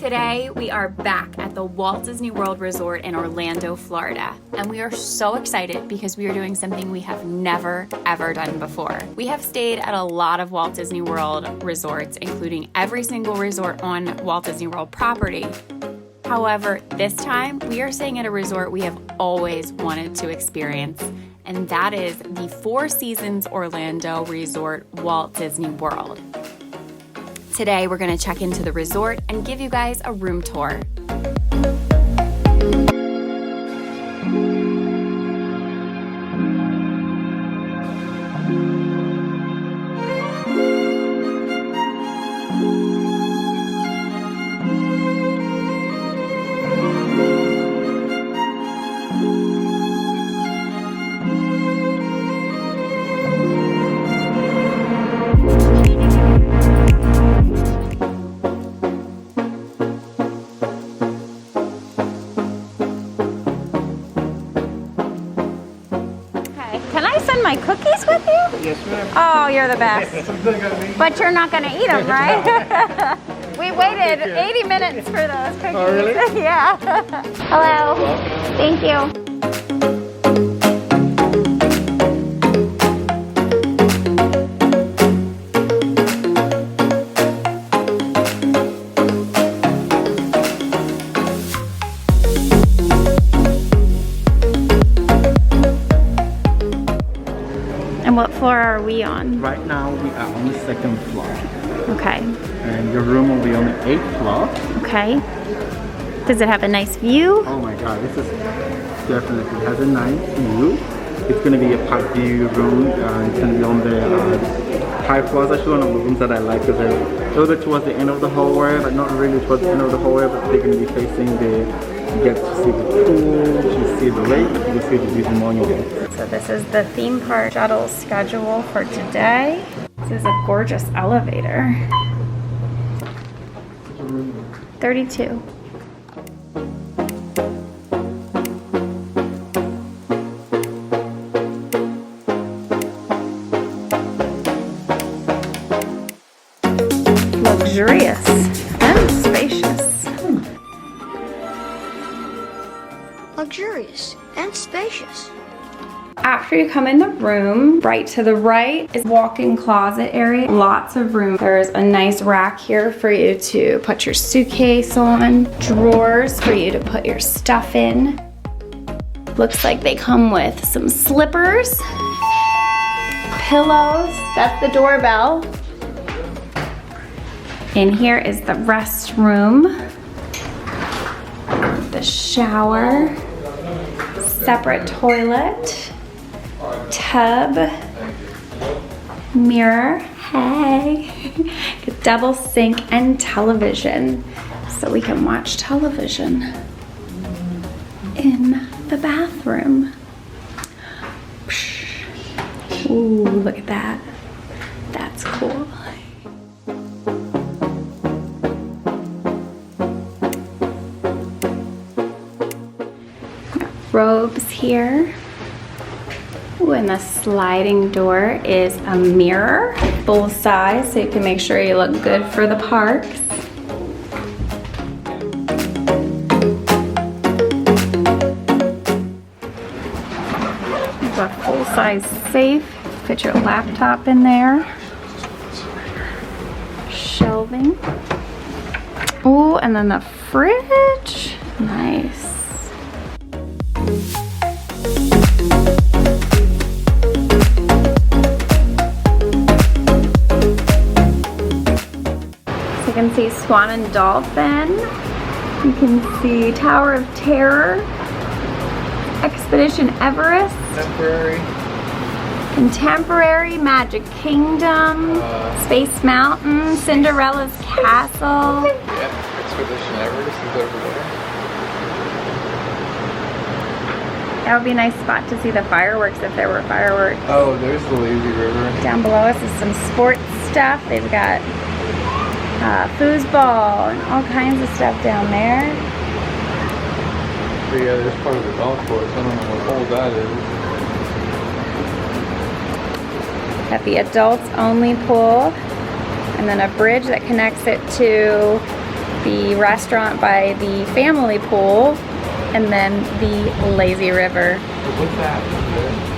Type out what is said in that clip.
Today, we are back at the Walt Disney World Resort in Orlando, Florida. And we are so excited because we are doing something we have never, ever done before. We have stayed at a lot of Walt Disney World resorts, including every single resort on Walt Disney World property. However, this time, we are staying at a resort we have always wanted to experience, and that is the Four Seasons Orlando Resort Walt Disney World. Today, we're going to check into the resort and give you guys a room tour. My cookies with you? Yes, ma'am. Oh, you're the best. But you're not going to eat them, right? We waited 80 minutes for those cookies. Oh, really? Yeah. Hello. Thank you. And what floor are we on? Right now we are on the second floor. Okay. And your room will be on the 8th floor. Okay. Does it have a nice view? Oh my god, this is definitely has a nice view. It's going to be a park view room. It's going to be on the high floors. Actually one of the rooms that I like because they're a little bit towards the end of the hallway, but not really towards the end of the hallway, but they're going to be facing the, you get to see the pool, to see the lake, but you can see the Disney Monument. So this is the theme park shuttle schedule for today. This is a gorgeous elevator. 32. Luxurious and spacious. Luxurious and spacious. After you come in the room, right to the right is walk-in closet area. Lots of room. There's a nice rack here for you to put your suitcase on. Drawers for you to put your stuff in. Looks like they come with some slippers. Pillows. That's the doorbell. In here is the restroom. The shower. Separate toilet. Tub, mirror, hey, a double sink and television, so we can watch television in the bathroom. Ooh, look at that. That's cool. Robes here. Ooh, and the sliding door is a mirror, full size, so you can make sure you look good for the parks. There's a full-size safe. Put your laptop in there. Shelving. Ooh, and then the fridge. Nice. You can see Swan and Dolphin. You can see Tower of Terror, Expedition Everest, Contemporary, Magic Kingdom, Space Mountain, Cinderella's Castle. Yeah, Expedition Everest is over there. That would be a nice spot to see the fireworks if there were fireworks. Oh, there's the Lazy River. Down below us is some sports stuff. They've got foosball and all kinds of stuff down there. But yeah, there's part of the golf course. I don't know what hole that is. Got the adults only pool, and then a bridge that connects it to the restaurant by the family pool, and then the lazy river. What's that?